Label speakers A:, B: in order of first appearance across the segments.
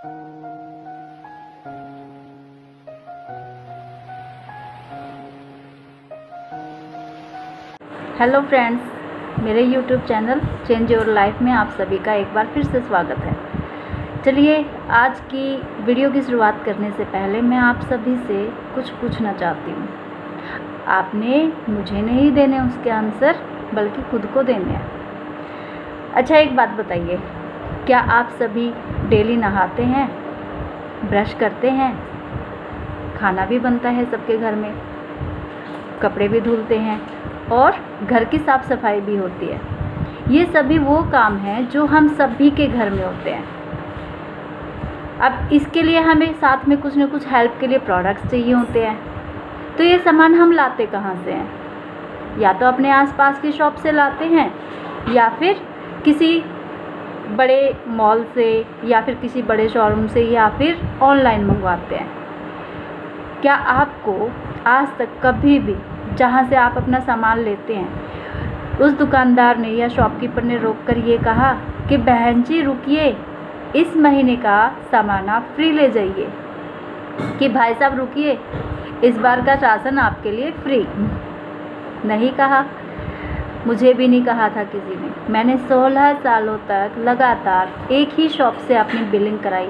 A: Hello friends, मेरे YouTube channel change your life में आप सभी का एक बार फिर से स्वागत है। चलिए, आज की वीडियो की शुरुआत करने से पहले मैं आप सभी से कुछ पूछना चाहती हूँ। आपने मुझे नहीं देने उसके आंसर, बल्कि खुद को देने हैं। अच्छा, एक बात बताइए, क्या आप सभी डेली नहाते हैं, ब्रश करते हैं, खाना भी बनता है सबके घर में, कपड़े भी धुलते हैं और घर की साफ़ सफाई भी होती है? ये सभी वो काम हैं जो हम सभी के घर में होते हैं। अब इसके लिए हमें साथ में कुछ न कुछ हेल्प के लिए प्रोडक्ट्स चाहिए होते हैं। तो ये सामान हम लाते कहाँ से हैं? या तो अपने आसपास की शॉप से लाते हैं, या फिर किसी बड़े मॉल से, या फिर किसी बड़े शोरूम से, या फिर ऑनलाइन मंगवाते हैं। क्या आपको आज तक कभी भी जहाँ से आप अपना सामान लेते हैं, उस दुकानदार ने या शॉपकीपर ने रोक कर ये कहा कि बहन जी रुकिए, इस महीने का सामान आप फ्री ले जाइए, कि भाई साहब रुकिए, इस बार का राशन आपके लिए फ्री? नहीं कहा, मुझे भी नहीं कहा था किसी ने। मैंने 16 सालों तक लगातार एक ही शॉप से अपनी बिलिंग कराई,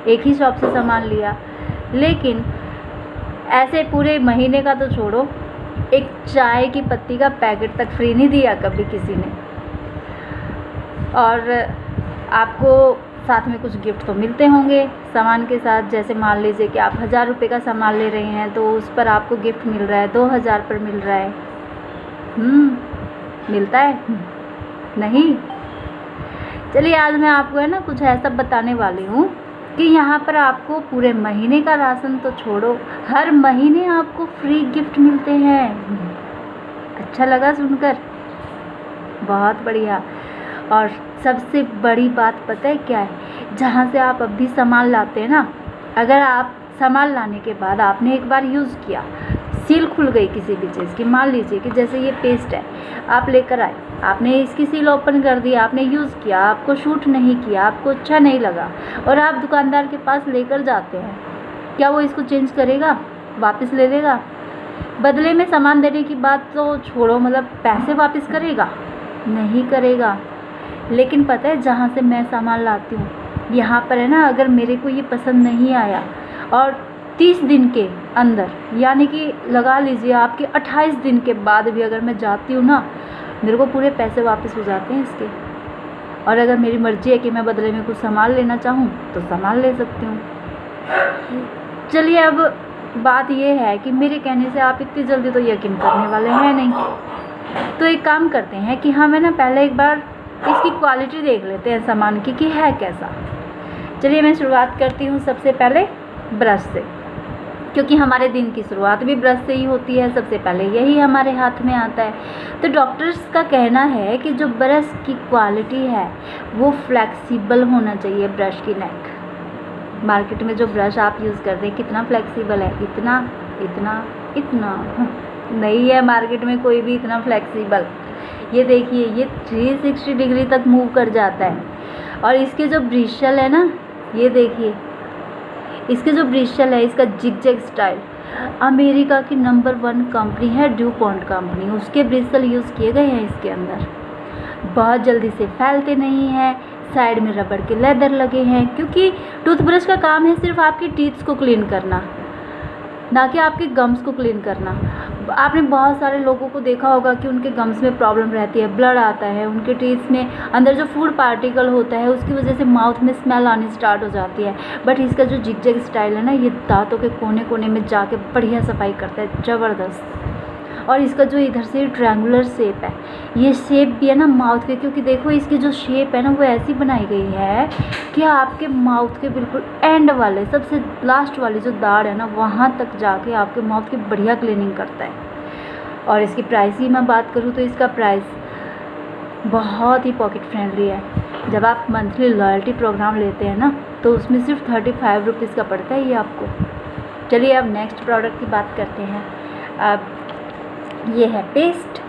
A: एक ही शॉप से सामान लिया, लेकिन ऐसे पूरे महीने का तो छोड़ो, एक चाय की पत्ती का पैकेट तक फ्री नहीं दिया कभी किसी ने। और आपको साथ में कुछ गिफ्ट तो मिलते होंगे सामान के साथ। जैसे मान लीजिए कि आप 1000 रुपये का सामान ले रहे हैं, तो उस पर आपको गिफ्ट मिल रहा है, 2000 पर मिल रहा है। मिलता है? नहीं। चलिए, आज मैं आपको है ना कुछ ऐसा बताने वाली हूँ कि यहाँ पर आपको पूरे महीने का राशन तो छोड़ो, हर महीने आपको फ्री गिफ्ट मिलते हैं। अच्छा लगा सुनकर? बहुत बढ़िया। और सबसे बड़ी बात पता है क्या है? जहाँ से आप अभी सामान लाते हैं ना, अगर आप सामान लाने के बाद आपने एक बार यूज़ किया, सील खुल गई किसी भी चीज़ की, मान लीजिए कि जैसे ये पेस्ट है, आप लेकर आए, आपने इसकी सील ओपन कर दी, आपने यूज़ किया, आपको शूट नहीं किया, आपको अच्छा नहीं लगा, और आप दुकानदार के पास लेकर जाते हैं, क्या वो इसको चेंज करेगा? वापस ले लेगा? बदले में सामान देने की बात तो छोड़ो, मतलब पैसे वापस करेगा? नहीं करेगा। लेकिन पता है, जहाँ से मैं सामान लाती हूँ, यहाँ पर है ना, अगर मेरे को ये पसंद नहीं आया और 30 दिन के अंदर, यानी कि लगा लीजिए आपके 28 दिन के बाद भी अगर मैं जाती हूँ ना, मेरे को पूरे पैसे वापस हो जाते हैं इसके। और अगर मेरी मर्ज़ी है कि मैं बदले में कुछ सामान लेना चाहूँ तो सामान ले सकती हूँ। चलिए, अब बात ये है कि मेरे कहने से आप इतनी जल्दी तो यकीन करने वाले हैं नहीं। तो एक काम करते हैं कि हमें ना पहले एक बार इसकी क्वालिटी देख लेते हैं सामान की कि है कैसा। चलिए, मैं शुरुआत करती हूँ सबसे पहले ब्रश से, क्योंकि हमारे दिन की शुरुआत भी ब्रश से ही होती है। सबसे पहले यही हमारे हाथ में आता है। तो डॉक्टर्स का कहना है कि जो ब्रश की क्वालिटी है वो फ्लेक्सिबल होना चाहिए। ब्रश की नेक, मार्केट में जो ब्रश आप यूज़ करते हैं कितना फ्लेक्सिबल है? इतना इतना इतना नहीं है मार्केट में कोई भी इतना फ्लेक्सिबल। ये देखिए, ये 360 डिग्री तक मूव कर जाता है। और इसके जो ब्रिस्टल है ना, ये देखिए, इसके जो ब्रिस्टल है, इसका जिगजैग स्टाइल, अमेरिका की नंबर 1 कंपनी है ड्यूपॉन्ट कंपनी, उसके ब्रिस्टल यूज़ किए गए हैं इसके अंदर। बहुत जल्दी से फैलते नहीं हैं, साइड में रबड़ के लेदर लगे हैं, क्योंकि टूथब्रश का काम है सिर्फ आपकी टीथ्स को क्लीन करना, ना कि आपके गम्स को क्लीन करना। आपने बहुत सारे लोगों को देखा होगा कि उनके गम्स में प्रॉब्लम रहती है, ब्लड आता है, उनके टीथ में अंदर जो फूड पार्टिकल होता है उसकी वजह से माउथ में स्मेल आनी स्टार्ट हो जाती है। बट इसका जो जिगजैग स्टाइल है ना, ये दांतों के कोने कोने में जाके बढ़िया सफाई करता है, ज़बरदस्त। और इसका जो इधर से ट्रायंगुलर शेप है, ये शेप भी है ना माउथ के, क्योंकि देखो इसकी जो शेप है ना वो ऐसी बनाई गई है कि आपके माउथ के बिल्कुल एंड वाले, सबसे लास्ट वाली जो दाढ़ है ना, वहाँ तक जाके आपके माउथ की बढ़िया क्लीनिंग करता है। और इसकी प्राइस की मैं बात करूँ तो इसका प्राइस बहुत ही पॉकेट फ्रेंडली है। जब आप मंथली लॉयल्टी प्रोग्राम लेते हैं ना, तो उसमें सिर्फ 35 रुपीज़ का पड़ता है ये आपको। चलिए, अब नेक्स्ट प्रोडक्ट की बात करते हैं। अब ये है पेस्ट।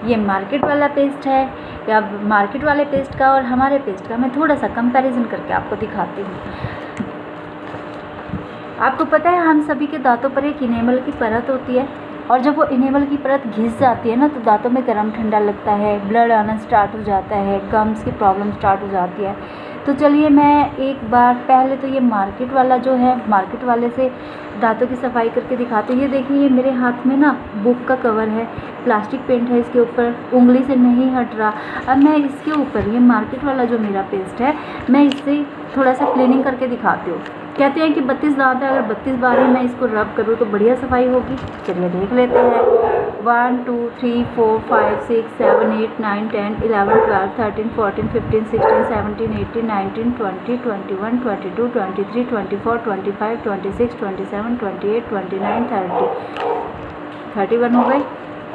A: ये मार्केट वाला पेस्ट है। या मार्केट वाले पेस्ट का और हमारे पेस्ट का मैं थोड़ा सा कंपैरिजन करके आपको दिखाती हूँ। आपको पता है हम सभी के दांतों पर एक इनेमल की परत होती है, और जब वो इनेमल की परत घिस जाती है ना तो दांतों में गर्म ठंडा लगता है, ब्लड आना स्टार्ट हो जाता है, गम्स की प्रॉब्लम स्टार्ट हो जाती है। तो चलिए मैं एक बार पहले तो ये मार्केट वाला जो है, मार्केट वाले से दांतों की सफाई करके दिखाते हैं। ये देखिए, ये मेरे हाथ में ना बुक का कवर है, प्लास्टिक पेंट है इसके ऊपर, उंगली से नहीं हट रहा। अब मैं इसके ऊपर ये मार्केट वाला जो मेरा पेस्ट है, मैं इससे थोड़ा सा क्लीनिंग करके दिखाती हूँ। कहते हैं कि 32 दांत है, अगर 32 बार ही मैं इसको रब करूँ तो बढ़िया सफाई होगी। चलिए देख लेते हैं। 1 2 3 4 5 6 7 8 9 10 11 12 13 14 15 16 17 18 19 20 21 22 23 24 25 26 27 28 29 30 31 हो गए।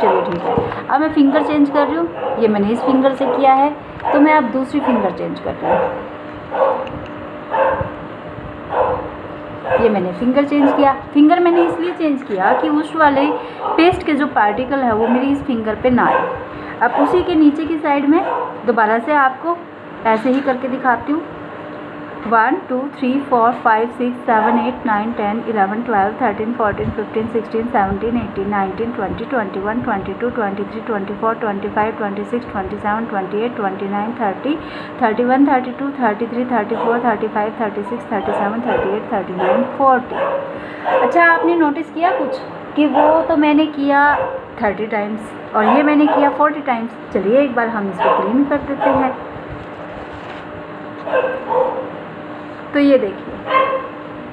A: चलिए ठीक है। अब मैं फिंगर चेंज कर रही हूँ। ये मैंने इस फिंगर से किया है, तो मैं अब दूसरी फिंगर चेंज कर रही हूँ। ये मैंने फिंगर चेंज किया। फिंगर मैंने इसलिए चेंज किया कि उस वाले पेस्ट के जो पार्टिकल है वो मेरी इस फिंगर पे ना आए। अब उसी के नीचे की साइड में दोबारा से आपको ऐसे ही करके दिखाती हूँ। 1 2 3 4 5 6 7 8 9 10 11 12 13 14 15 16 17 18 19 20 21 22 23 24 25 26 27 28 29 30 31 32 33 34 35 36 37 38 39 40। अच्छा, आपने नोटिस किया कुछ कि वो तो मैंने किया 30 टाइम्स और ये मैंने किया 40 टाइम्स। चलिए एक बार हम इसको क्लीन कर देते हैं। तो ये देखिए,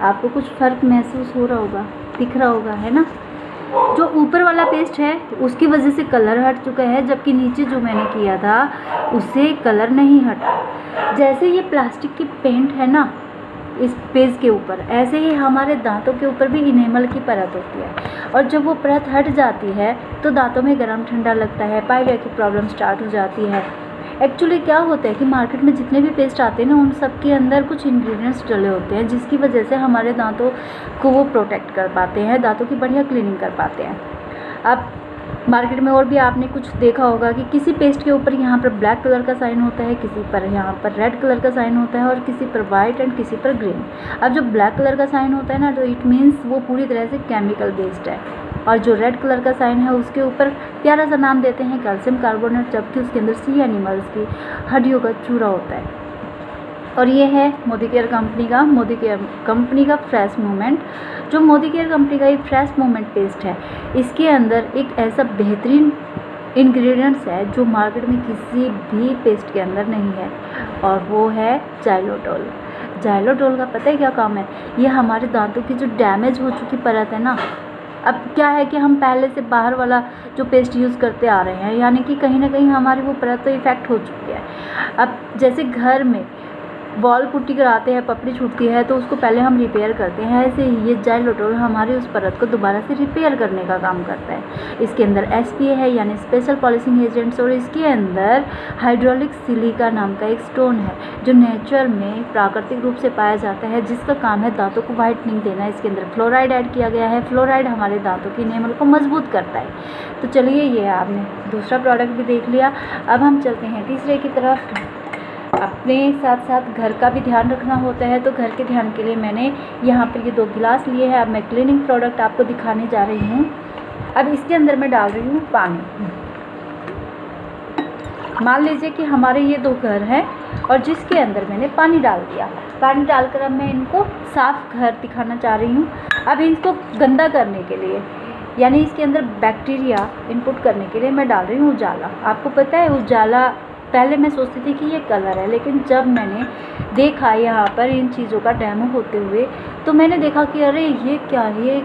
A: आपको कुछ फ़र्क महसूस हो रहा होगा, दिख रहा होगा, है ना। जो ऊपर वाला पेस्ट है उसकी वजह से कलर हट चुका है, जबकि नीचे जो मैंने किया था उससे कलर नहीं हटा। जैसे ये प्लास्टिक की पेंट है ना इस पेज के ऊपर, ऐसे ही हमारे दांतों के ऊपर भी इनेमल की परत होती है, और जब वो परत हट जाती है तो दांतों में गर्म ठंडा लगता है, पाइलिया की प्रॉब्लम स्टार्ट हो जाती है। एक्चुअली क्या होता है कि मार्केट में जितने भी पेस्ट आते हैं ना, उन सब के अंदर कुछ इंग्रेडिएंट्स डले होते हैं, जिसकी वजह से हमारे दांतों को वो प्रोटेक्ट कर पाते हैं, दांतों की बढ़िया क्लीनिंग कर पाते हैं। अब मार्केट में और भी आपने कुछ देखा होगा कि किसी पेस्ट के ऊपर यहाँ पर ब्लैक कलर का साइन होता है, किसी पर यहाँ पर रेड कलर का साइन होता है, और किसी पर वाइट एंड किसी पर ग्रीन। अब जो ब्लैक कलर का साइन होता है ना, तो इट मीन्स वो पूरी तरह से केमिकल बेस्ड है, और जो रेड कलर का साइन है उसके ऊपर प्यारा सा नाम देते हैं कैल्शियम कार्बोनेट, जबकि उसके अंदर सी एनिमल्स की हड्डियों का चूरा होता है। और ये है मोदी केयर कंपनी का फ्रेश मूवमेंट। जो मोदी केयर कंपनी का ये फ्रेश मूवमेंट पेस्ट है, इसके अंदर एक ऐसा बेहतरीन इंग्रेडिएंट्स है जो मार्केट में किसी भी पेस्ट के अंदर नहीं है, और वो है जाइलोटोल। जाइलोटोल का पता है क्या काम है? ये हमारे दांतों की जो डैमेज हो चुकी परत है ना, अब क्या है कि हम पहले से बाहर वाला जो पेस्ट यूज़ करते आ रहे हैं, यानी कि कहीं ना कहीं हमारी वो परत तो इफ़ेक्ट हो चुकी है। अब जैसे घर में वॉल पुट्टी कराते हैं, पपड़ी छूटती है तो उसको पहले हम रिपेयर करते हैं, ऐसे ही ये जाइलोटोल हमारी उस परत को दोबारा से रिपेयर करने का काम करता है। इसके अंदर SPA है, यानी स्पेशल पॉलिशिंग एजेंट्स, और इसके अंदर हाइड्रोलिक सिलिका नाम का एक स्टोन है जो नेचर में प्राकृतिक रूप से पाया जाता है, जिसका काम है दांतों को वाइटनिंग देना। इसके अंदर फ्लोराइड ऐड किया गया है। फ्लोराइड हमारे दांतों की इनेमल को मजबूत करता है। तो चलिए, ये आपने दूसरा प्रोडक्ट भी देख लिया। अब हम चलते हैं तीसरे की तरफ। अपने साथ साथ घर का भी ध्यान रखना होता है, तो घर के ध्यान के लिए मैंने यहाँ पर ये 2 गिलास लिए हैं। अब मैं क्लीनिंग प्रोडक्ट आपको दिखाने जा रही हूँ। अब इसके अंदर मैं डाल रही हूँ पानी। मान लीजिए कि हमारे ये 2 घर हैं और जिसके अंदर मैंने पानी डाल दिया। पानी डालकर अब मैं इनको साफ घर दिखाना चाह रही हूँ। अब इनको गंदा करने के लिए, यानी इसके अंदर बैक्टीरिया इनपुट करने के लिए मैं डाल रही हूँ उजाला। आपको पता है उजाला, पहले मैं सोचती थी कि ये कलर है, लेकिन जब मैंने देखा यहाँ पर इन चीज़ों का डेमो होते हुए, तो मैंने देखा कि अरे ये क्या, ये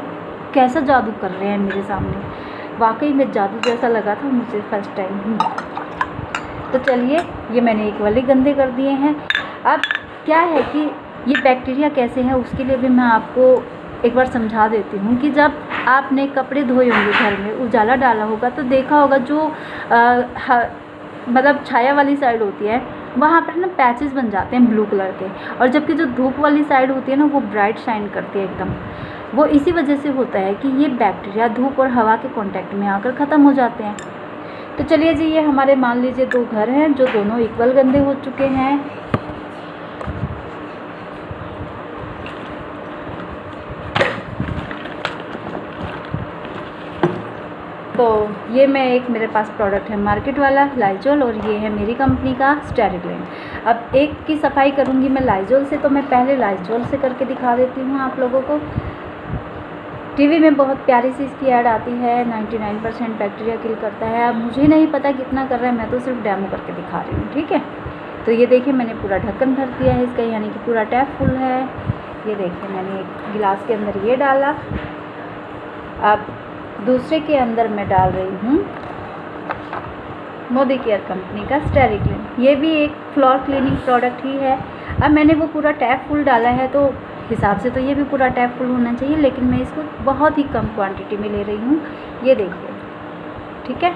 A: कैसा जादू कर रहे हैं मेरे सामने। वाकई में जादू जैसा लगा था मुझे फर्स्ट टाइम। तो चलिए, ये मैंने एक वाले गंदे कर दिए हैं। अब क्या है कि ये बैक्टीरिया कैसे हैं उसके लिए भी मैं आपको एक बार समझा देती हूँ कि जब आपने कपड़े धोए होंगे, घर में उजाला डाला होगा, तो देखा होगा जो मतलब छाया वाली साइड होती है वहाँ पर ना पैचेस बन जाते हैं ब्लू कलर के, और जबकि जो धूप वाली साइड होती है ना वो ब्राइट शाइन करती है एकदम। वो इसी वजह से होता है कि ये बैक्टीरिया धूप और हवा के कांटेक्ट में आकर ख़त्म हो जाते हैं। तो चलिए जी, ये हमारे मान लीजिए 2 घर हैं जो दोनों इक्वल गंदे हो चुके हैं। तो ये मेरे पास प्रोडक्ट है मार्केट वाला लाइजोल, और ये है मेरी कंपनी का स्टेरिक्लिन। अब एक की सफाई करूँगी मैं लाइजोल से, तो मैं पहले लाइजोल से करके दिखा देती हूँ आप लोगों को। टीवी में बहुत प्यारी सी इसकी ऐड आती है, 99% बैक्टीरिया किल करता है। अब मुझे नहीं पता कितना कर रहा है, मैं तो सिर्फ डेमो करके दिखा रही हूँ, ठीक है। तो ये देखिए मैंने पूरा ढक्कन भर दिया है इसका, यानी कि पूरा टैप फुल है। ये देखिए मैंने एक गिलास के अंदर ये डाला। अब दूसरे के अंदर मैं डाल रही हूँ मोदी केयर कंपनी का स्टेरिक्लिन। ये भी एक फ्लोर क्लीनिंग प्रोडक्ट ही है। अब मैंने वो पूरा टैप फुल डाला है, तो हिसाब से तो ये भी पूरा टैप फुल होना चाहिए, लेकिन मैं इसको बहुत ही कम क्वांटिटी में ले रही हूँ। ये देखिए, ठीक है।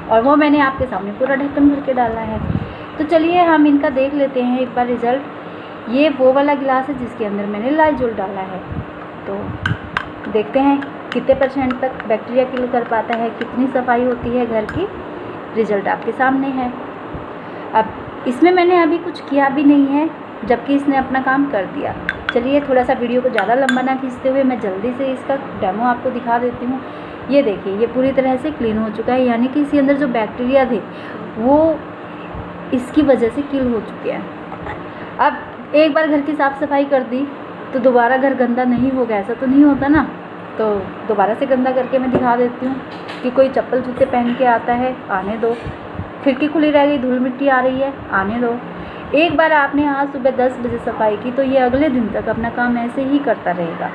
A: और वो मैंने आपके सामने पूरा ढक्कन भर के डाला है। तो चलिए हम इनका देख लेते हैं एक बार रिज़ल्ट। ये वो वाला गिलास है जिसके अंदर मैंने लाइजोल डाला है। तो देखते हैं कितने % तक बैक्टीरिया किल कर पाता है, कितनी सफाई होती है घर की। रिज़ल्ट आपके सामने है। अब इसमें मैंने अभी कुछ किया भी नहीं है, जबकि इसने अपना काम कर दिया। चलिए थोड़ा सा वीडियो को ज़्यादा लंबा ना खींचते हुए मैं जल्दी से इसका डेमो आपको दिखा देती हूँ। ये देखिए ये पूरी तरह से क्लीन हो चुका है, यानी कि इसके अंदर जो बैक्टीरिया थे वो इसकी वजह से किल हो चुके हैं। अब एक बार घर की साफ़ सफाई कर दी तो दोबारा घर गंदा नहीं होगा, ऐसा तो नहीं होता ना। तो दोबारा से गंदा करके मैं दिखा देती हूँ कि कोई चप्पल जूते पहन के आता है, आने दो। खिड़की खुली रह गई, धूल मिट्टी आ रही है, आने दो। एक बार आपने आज सुबह 10 बजे सफाई की तो ये अगले दिन तक अपना काम ऐसे ही करता रहेगा।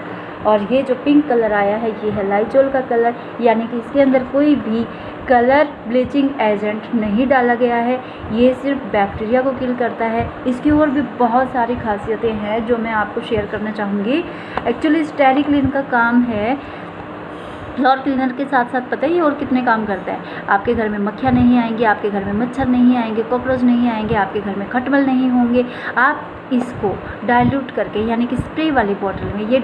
A: और ये जो पिंक कलर आया है ये है लाइजोल का कलर, यानी कि इसके अंदर कोई भी कलर ब्लीचिंग एजेंट नहीं डाला गया है। ये सिर्फ बैक्टीरिया को किल करता है। इसकी और भी बहुत सारी खासियतें हैं जो मैं आपको शेयर करना चाहूँगी। एक्चुअली स्टेरिक्लिन का काम है फ्लोर क्लीनर के साथ साथ, पता ही और कितने काम करता है। आपके घर में मक्खियाँ नहीं आएंगी, आपके घर में मच्छर नहीं आएंगे, कॉकरोच नहीं आएंगे, आपके घर में खटमल नहीं होंगे। आप इसको डाइल्यूट करके, यानी कि स्प्रे वाली बॉटल में, ये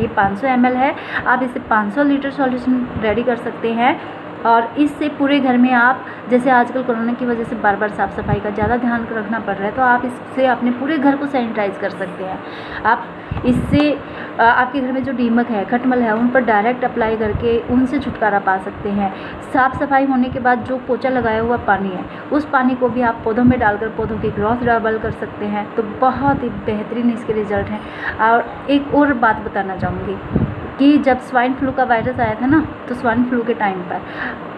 A: 500 ml है, आप इससे 500 लीटर सॉल्यूशन रेडी कर सकते हैं। और इससे पूरे घर में आप, जैसे आजकल कोरोना की वजह से बार बार साफ़ सफाई का ज़्यादा ध्यान रखना पड़ रहा है, तो आप इससे अपने पूरे घर को सैनिटाइज कर सकते हैं। आप इससे आपके घर में जो दीमक है, खटमल है, उन पर डायरेक्ट अप्लाई करके उनसे छुटकारा पा सकते हैं। साफ़ सफाई होने के बाद जो पोछा लगाया हुआ पानी है, उस पानी को भी आप पौधों में डालकर पौधों की ग्रोथ डबल कर सकते हैं। तो बहुत ही बेहतरीन इसके रिज़ल्ट हैं। और एक और बात बताना चाहूँगी कि जब स्वाइन फ्लू का वायरस आया था ना, तो स्वाइन फ्लू के टाइम पर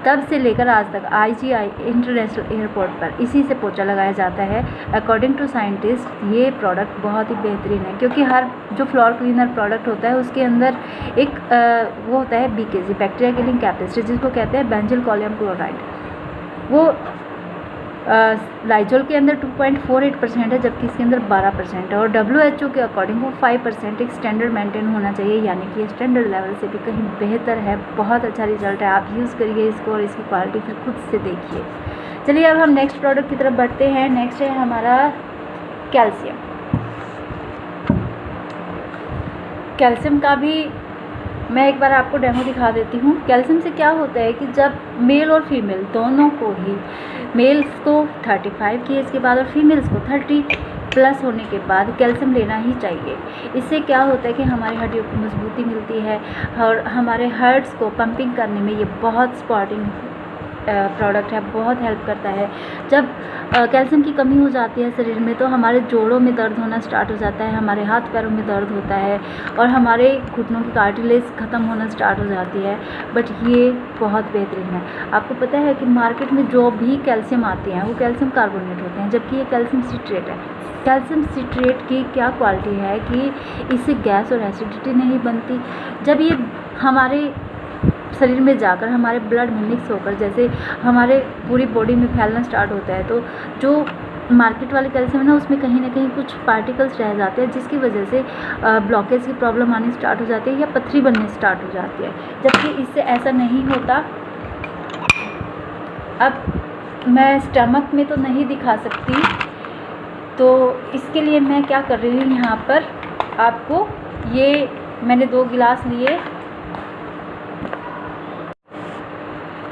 A: तब से लेकर आज तक IGI इंटरनेशनल एयरपोर्ट पर इसी से पोछा लगाया जाता है। अकॉर्डिंग टू साइंटिस्ट ये प्रोडक्ट बहुत ही बेहतरीन है, क्योंकि हर जो फ्लोर क्लीनर प्रोडक्ट होता है उसके अंदर एक वो होता है BKG, बैक्टीरिया किलिंग कैपेसिटी, जिसको कहते हैं बेंजिल कॉलियम क्लोराइड। वो लाइजोल के अंदर 2.48% है, जबकि इसके अंदर 12% है। और WHO के अकॉर्डिंग वो 5% एक स्टैंडर्ड मेंटेन होना चाहिए, यानी कि स्टैंडर्ड लेवल से भी कहीं बेहतर है। बहुत अच्छा रिजल्ट है, आप यूज़ करिए इसको और इसकी क्वालिटी फिर खुद से देखिए। चलिए अब हम नेक्स्ट प्रोडक्ट की तरफ बढ़ते हैं। नेक्स्ट है हमारा कैल्शियम। कैल्शियम का भी मैं एक बार आपको डेमो दिखा देती हूँ। कैल्शियम से क्या होता है कि जब मेल और फीमेल दोनों को ही, मेल्स को 35 की एज के बाद और फीमेल्स को 30+ होने के बाद कैल्शियम लेना ही चाहिए। इससे क्या होता है कि हमारी हड्डियों को मजबूती मिलती है और हमारे हार्ट्स को पंपिंग करने में ये बहुत सपोर्टिंग प्रोडक्ट है, बहुत हेल्प करता है। जब कैल्शियम की कमी हो जाती है शरीर में तो हमारे जोड़ों में दर्द होना स्टार्ट हो जाता है, हमारे हाथ पैरों में दर्द होता है और हमारे घुटनों की कार्टिलेज ख़त्म होना स्टार्ट हो जाती है। बट ये बहुत बेहतरीन है। आपको पता है कि मार्केट में जो भी कैल्शियम आते हैं वो कैल्शियम कार्बोनेट होते हैं, जबकि ये कैल्शियम सिट्रेट है। कैल्शियम सिट्रेट की क्या क्वालिटी है कि इससे गैस और एसिडिटी नहीं बनती। जब ये हमारे शरीर में जाकर हमारे ब्लड में मिक्स होकर जैसे हमारे पूरी बॉडी में फैलना स्टार्ट होता है, तो जो मार्केट वाले कैल्शियम है ना, उसमें कहीं ना कहीं कुछ पार्टिकल्स रह जाते हैं, जिसकी वजह से ब्लॉकेज की प्रॉब्लम आनी स्टार्ट हो जाती है या पथरी बनने स्टार्ट हो जाती है, जबकि इससे ऐसा नहीं होता। अब मैं स्टमक में तो नहीं दिखा सकती, तो इसके लिए मैं क्या कर रही हूँ, यहाँ पर आपको ये मैंने 2 गिलास लिए,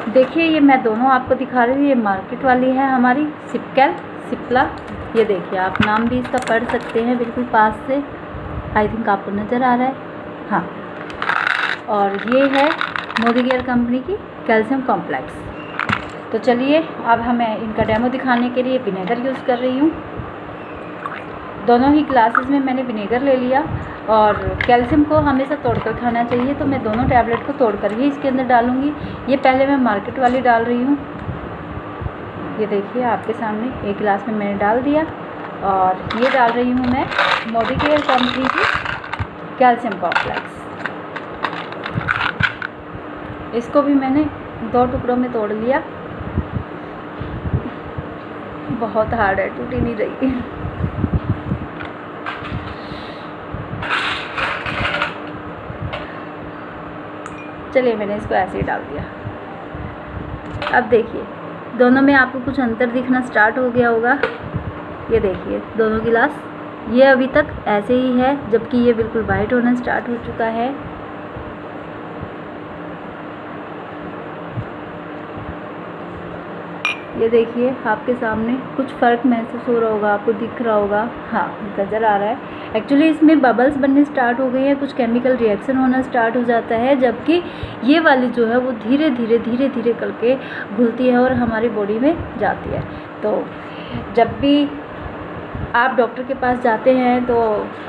A: देखिए ये मैं दोनों आपको दिखा रही हूँ। ये मार्केट वाली है हमारी सिप्ला। ये देखिए आप नाम भी इसका पढ़ सकते हैं बिल्कुल पास से, आई थिंक आपको नज़र आ रहा है, हाँ। और ये है मोदी केयर कंपनी की कैल्शियम कॉम्प्लेक्स। तो चलिए अब हमें इनका डेमो दिखाने के लिए विनेगर यूज़ कर रही हूँ। दोनों ही ग्लासेस में मैंने विनेगर ले लिया और कैल्शियम को हमेशा तोड़कर खाना चाहिए, तो मैं दोनों टैबलेट को तोड़कर ही इसके अंदर डालूँगी। ये पहले मैं मार्केट वाली डाल रही हूँ। ये देखिए आपके सामने एक गिलास में मैंने डाल दिया और ये डाल रही हूँ मैं मोदी केयर कंपनी की कैल्शियम कॉम्प्लेक्स। इसको भी मैंने 2 टुकड़ों में तोड़ लिया। बहुत हार्ड है, टूट ही नहीं रही। चलिए मैंने इसको ऐसे ही डाल दिया। अब देखिए दोनों में आपको कुछ अंतर दिखना स्टार्ट हो गया होगा। ये देखिए दोनों गिलास, ये अभी तक ऐसे ही है, जबकि ये बिल्कुल वाइट होना स्टार्ट हो चुका है। ये देखिए आपके सामने कुछ फ़र्क महसूस हो रहा होगा, आपको दिख रहा होगा। हाँ, नज़र आ रहा है। एक्चुअली इसमें बबल्स बनने स्टार्ट हो गए हैं, कुछ केमिकल रिएक्शन होना स्टार्ट हो जाता है, जबकि ये वाली जो है वो धीरे धीरे करके घुलती है और हमारी बॉडी में जाती है। तो जब भी आप डॉक्टर के पास जाते हैं तो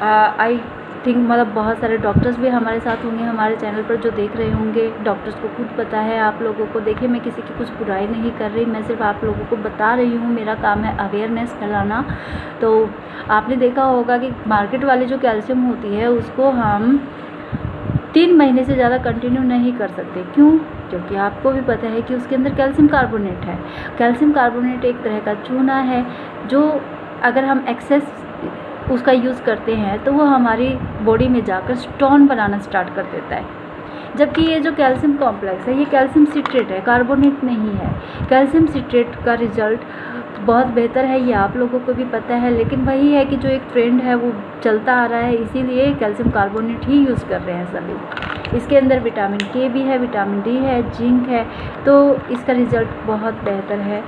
A: आई थिंक मतलब बहुत सारे डॉक्टर्स भी हमारे साथ होंगे, हमारे चैनल पर जो देख रहे होंगे। डॉक्टर्स को खुद पता है आप लोगों को। देखिए मैं किसी की कुछ बुराई नहीं कर रही, मैं सिर्फ आप लोगों को बता रही हूँ। मेरा काम है अवेयरनेस फैलाना। तो आपने देखा होगा कि मार्केट वाली जो कैल्शियम होती है उसको हम 3 महीने से ज़्यादा कंटिन्यू नहीं कर सकते। क्यों? क्योंकि आपको भी पता है कि उसके अंदर कैल्शियम कार्बोनेट है। कैल्शियम कार्बोनेट एक तरह का चूना है जो अगर हम एक्सेस उसका यूज़ करते हैं तो वो हमारी बॉडी में जाकर स्टोन बनाना स्टार्ट कर देता है। जबकि ये जो कैल्शियम कॉम्प्लेक्स है ये कैल्शियम सिट्रेट है, कार्बोनेट नहीं है। कैल्शियम सिट्रेट का रिज़ल्ट बहुत बेहतर है, ये आप लोगों को भी पता है। लेकिन वही है कि जो एक ट्रेंड है वो चलता आ रहा है, इसीलिए कैल्शियम कार्बोनेट ही यूज़ कर रहे हैं सभी। इसके अंदर विटामिन के भी है, विटामिन डी है, जिंक है, तो इसका रिज़ल्ट बहुत बेहतर है।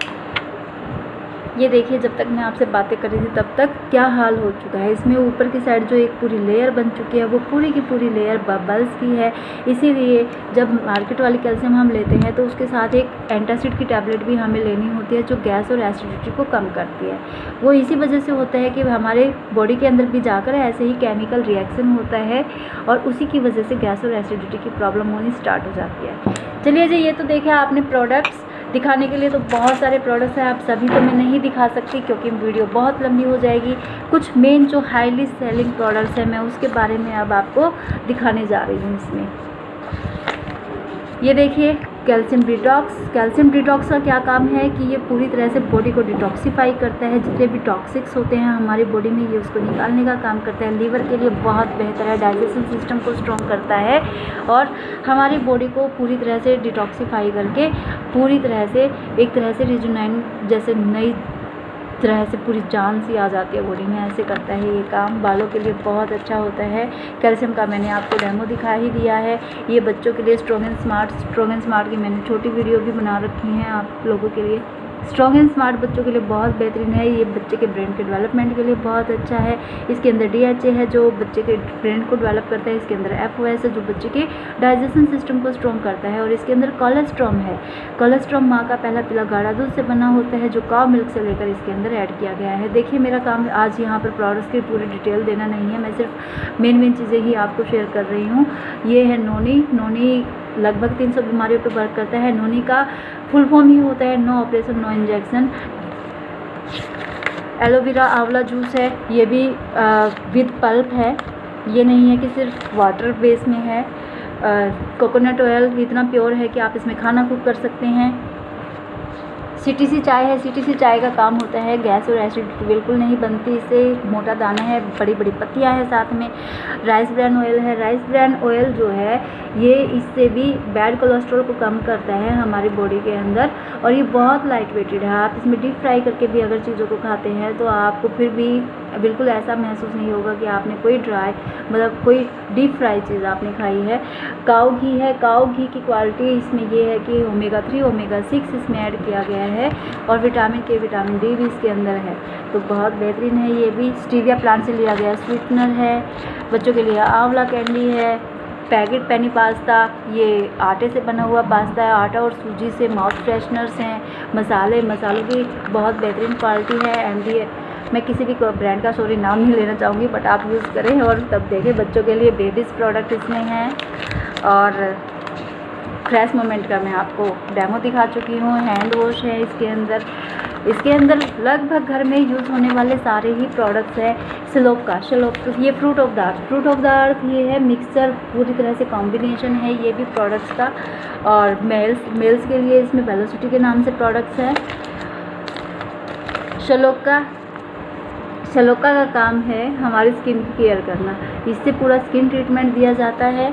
A: ये देखिए जब तक मैं आपसे बातें कर रही थी तब तक क्या हाल हो चुका है। इसमें ऊपर की साइड जो एक पूरी लेयर बन चुकी है वो पूरी की पूरी लेयर बबल्स की है। इसीलिए जब मार्केट वाली कैल्शियम हम लेते हैं तो उसके साथ एक एंटासिड की टैबलेट भी हमें लेनी होती है जो गैस और एसिडिटी को कम करती है। वो इसी वजह से होता है कि हमारे बॉडी के अंदर भी जाकर ऐसे ही केमिकल रिएक्शन होता है और उसी की वजह से गैस और एसिडिटी की प्रॉब्लम होनी स्टार्ट हो जाती है। चलिए जी, ये तो देखिए आपने प्रोडक्ट्स। दिखाने के लिए तो बहुत सारे प्रोडक्ट्स हैं, आप सभी तो मैं नहीं दिखा सकती क्योंकि वीडियो बहुत लंबी हो जाएगी। कुछ मेन जो हाईली सेलिंग प्रोडक्ट्स हैं मैं उसके बारे में अब आपको दिखाने जा रही हूँ। इसमें ये देखिए कैल्शियम डिटॉक्स। कैल्शियम डिटॉक्स का क्या काम है कि ये पूरी तरह से बॉडी को डिटॉक्सीफाई करता है। जितने भी टॉक्सिक्स होते हैं हमारी बॉडी में ये उसको निकालने का काम करता है। लीवर के लिए बहुत बेहतर है, डाइजेशन सिस्टम को स्ट्रॉन्ग करता है और हमारी बॉडी को पूरी तरह से डिटॉक्सीफाई करके पूरी तरह से एक तरह से रिजुनाइन जैसे नई तरह से पूरी जान सी आ जाती है बॉडी में, ऐसे करता है ये काम। बालों के लिए बहुत अच्छा होता है। कैल्शियम का मैंने आपको डेमो दिखा ही दिया है। ये बच्चों के लिए स्ट्रॉन्ग एंड स्मार्ट की मैंने छोटी वीडियो भी बना रखी हैं आप लोगों के लिए। स्ट्रॉन्ग एंड स्मार्ट बच्चों के लिए बहुत बेहतरीन है। ये बच्चे के ब्रेन के डेवलपमेंट के लिए बहुत अच्छा है। इसके अंदर DHA है जो बच्चे के ब्रेन को डेवलप करता है। इसके अंदर FOS है जो बच्चे के डाइजेशन सिस्टम को स्ट्रॉन्ग करता है। और इसके अंदर कोलेस्ट्रॉम है। कोलेस्ट्रॉम माँ का पहला पिला गाढ़ा दूध से बना होता है जो काव मिल्क से लेकर इसके अंदर ऐड किया गया है। देखिए मेरा काम आज यहाँ पर प्रोडक्ट्स की पूरी डिटेल देना नहीं है, मैं सिर्फ मेन चीज़ें ही आपको शेयर कर रही हूँ। ये है नोनी लगभग 300 बीमारियों पर वर्क करता है। नोनी का फुल फॉर्म ही होता है no operation no injection. Aloe vera आंवला जूस है, ये भी विद पल्प है, ये नहीं है कि सिर्फ वाटर बेस में है। कोकोनट ऑयल इतना प्योर है कि आप इसमें खाना कुक कर सकते हैं। CTC चाय है। CTC चाय का काम होता है गैस और एसिडिटी बिल्कुल नहीं बनती इससे। मोटा दाना है, बड़ी बड़ी पत्तियां हैं साथ में। राइस ब्रान ऑयल है। राइस ब्रान ऑयल जो है ये इससे भी बैड कोलेस्ट्रॉल को कम करता है हमारी बॉडी के अंदर और ये बहुत लाइट वेटेड है। आप इसमें डीप फ्राई करके भी अगर चीज़ों को खाते हैं तो आपको फिर भी बिल्कुल ऐसा महसूस नहीं होगा कि आपने कोई ड्राई मतलब कोई डीप फ्राई चीज़ आपने खाई है। काऊ घी है। काऊ घी की क्वालिटी इसमें ये है कि ओमेगा 3 ओमेगा 6 इसमें ऐड किया गया है और विटामिन के विटामिन डी भी इसके अंदर है, तो बहुत बेहतरीन है। ये भी स्टीविया प्लांट से लिया गया स्वीटनर है। बच्चों के लिए आंवला कैंडी है। पैकेट पेनी पास्ता, ये आटे से बना हुआ पास्ता है, आटा और सूजी से। माउथ फ्रेशनर्स हैं, मसालों की बहुत बेहतरीन क्वालिटी है। एमडी, मैं किसी भी ब्रांड का सॉरी नाम नहीं लेना चाहूँगी, बट आप यूज़ करें और तब देखें। बच्चों के लिए बेबीज़ प्रोडक्ट इसमें हैं। और फ्रेश मोमेंट का मैं आपको डेमो दिखा चुकी हूँ। हैंड वॉश है इसके अंदर लगभग घर में यूज़ होने वाले सारे ही प्रोडक्ट्स हैं। शलोप ये फ्रूट ऑफ द अर्थ ये है मिक्सचर, पूरी तरह से कॉम्बिनेशन है ये भी प्रोडक्ट्स का। और मेल्स के लिए इसमें वेलोसिटी के नाम से प्रोडक्ट्स हैं। शलोका का काम है हमारी स्किन की केयर करना, इससे पूरा स्किन ट्रीटमेंट दिया जाता है।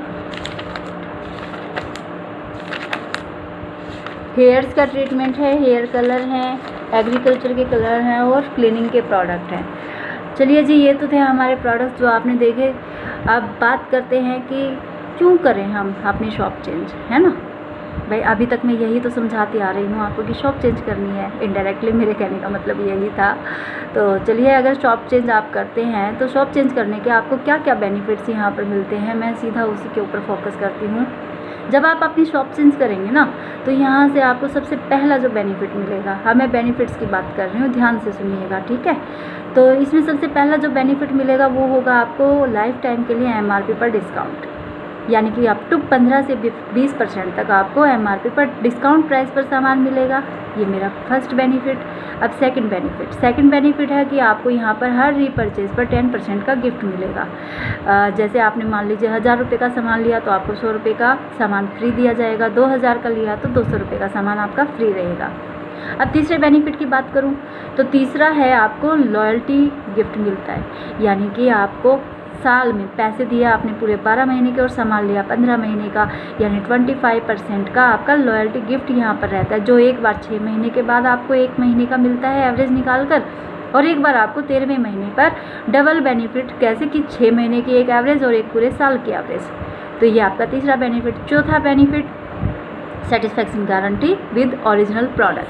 A: हेयर्स का ट्रीटमेंट है, हेयर कलर हैं, एग्रीकल्चर के कलर हैं और क्लीनिंग के प्रोडक्ट हैं। चलिए जी, ये तो थे हमारे प्रोडक्ट्स जो आपने देखे। अब बात करते हैं कि क्यों करें हम अपनी शॉप चेंज, है ना भाई। अभी तक मैं यही तो समझाती आ रही हूँ आपको कि शॉप चेंज करनी है। इनडायरेक्टली मेरे कहने का मतलब यही था। तो चलिए, अगर शॉप चेंज आप करते हैं तो शॉप चेंज करने के आपको क्या क्या बेनिफिट्स यहाँ पर मिलते हैं, मैं सीधा उसी के ऊपर फोकस करती हूँ। जब आप अपनी शॉप चेंज करेंगे ना, तो यहाँ से आपको सबसे पहला जो बेनिफिट मिलेगा, मैं बेनिफिट्स की बात कर रही हूँ, ध्यान से सुनिएगा, ठीक है। तो इसमें सबसे पहला जो बेनिफिट मिलेगा वो होगा आपको लाइफ टाइम के लिए एमआरपी पर डिस्काउंट, यानी कि अप टू 15 से 20% तक आपको एमआरपी पर डिस्काउंट प्राइस पर सामान मिलेगा। ये मेरा फर्स्ट बेनिफिट। अब सेकंड बेनिफिट है कि आपको यहाँ पर हर रीपरचेज पर 10% का गिफ्ट मिलेगा। जैसे आपने मान लीजिए 1000 रुपये का सामान लिया तो आपको 100 रुपये का सामान फ्री दिया जाएगा। 2000 का लिया तो 200 रुपये का सामान आपका फ्री रहेगा। अब तीसरे बेनिफिट की बात करूँ तो तीसरा है आपको लॉयल्टी गिफ्ट मिलता है, यानी कि आपको साल में पैसे दिए आपने पूरे 12 महीने के और सामान लिया 15 महीने का, यानी 25% का आपका लॉयल्टी गिफ्ट यहाँ पर रहता है, जो एक बार 6 महीने के बाद आपको 1 महीने का मिलता है एवरेज निकाल कर, और एक बार आपको 13वें महीने पर डबल बेनिफिट, कैसे कि 6 महीने की एक एवरेज और एक पूरे साल की एवरेज। तो ये आपका तीसरा बेनिफिट। चौथा benefit satisfaction guarantee with original product,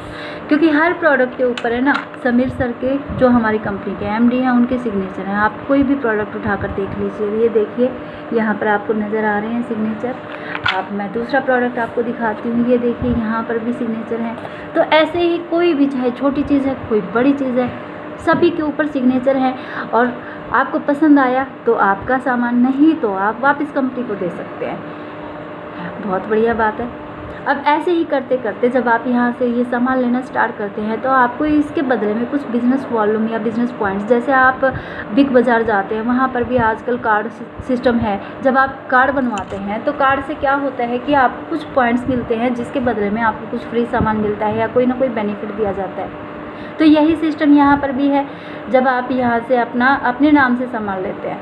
A: क्योंकि हर प्रोडक्ट के ऊपर है ना समीर सर के, जो हमारी कंपनी के एमडी हैं, उनके सिग्नेचर हैं। आप कोई भी प्रोडक्ट उठाकर देख लीजिए, ये देखिए यहाँ पर आपको नज़र आ रहे हैं सिग्नेचर। मैं दूसरा प्रोडक्ट आपको दिखाती हूँ, ये देखिए यहाँ पर भी सिग्नेचर हैं। तो ऐसे ही कोई भी, चाहे छोटी चीज़ है कोई बड़ी चीज़ है, सभी के ऊपर सिग्नेचर हैं। और आपको पसंद आया तो आपका सामान, नहीं तो आप वापस कंपनी को दे सकते हैं। बहुत बढ़िया बात है। अब ऐसे ही करते करते जब आप यहाँ से ये सामान लेना स्टार्ट करते हैं तो आपको इसके बदले में कुछ बिज़नेस वॉल्यूम या बिज़नेस पॉइंट्स, जैसे आप बिग बाज़ार जाते हैं, वहाँ पर भी आजकल कार्ड सिस्टम है। जब आप कार्ड बनवाते हैं तो कार्ड से क्या होता है कि आपको कुछ पॉइंट्स मिलते हैं, जिसके बदले में आपको कुछ फ्री सामान मिलता है या कोई ना कोई बेनिफिट दिया जाता है। तो यही सिस्टम यहाँ पर भी है। जब आप यहाँ से अपने नाम से सामान लेते हैं,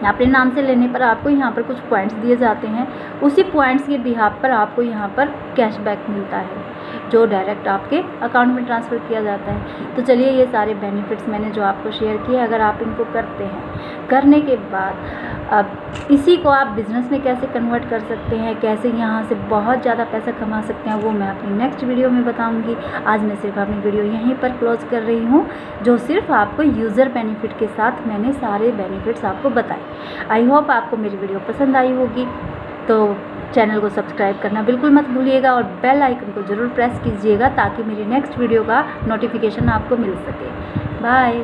A: अपने नाम से लेने पर आपको यहाँ पर कुछ पॉइंट्स दिए जाते हैं। उसी पॉइंट्स के बिहाफ पर आपको यहाँ पर कैशबैक मिलता है, जो डायरेक्ट आपके अकाउंट में ट्रांसफ़र किया जाता है। तो चलिए, ये सारे बेनिफिट्स मैंने जो आपको शेयर किए, अगर आप इनको करते हैं, करने के बाद अब इसी को आप बिज़नेस में कैसे कन्वर्ट कर सकते हैं, कैसे यहाँ से बहुत ज़्यादा पैसा कमा सकते हैं, वो मैं अपनी नेक्स्ट वीडियो में बताऊँगी। आज मैं सिर्फ अपनी वीडियो यहीं पर क्लोज़ कर रही हूँ, जो सिर्फ आपको यूज़र बेनिफिट के साथ मैंने सारे बेनिफिट्स आपको बताए। आई होप आपको मेरी वीडियो पसंद आई होगी। तो चैनल को सब्सक्राइब करना बिल्कुल मत भूलिएगा और बेल आइकन को ज़रूर प्रेस कीजिएगा, ताकि मेरी नेक्स्ट वीडियो का नोटिफिकेशन आपको मिल सके। बाय।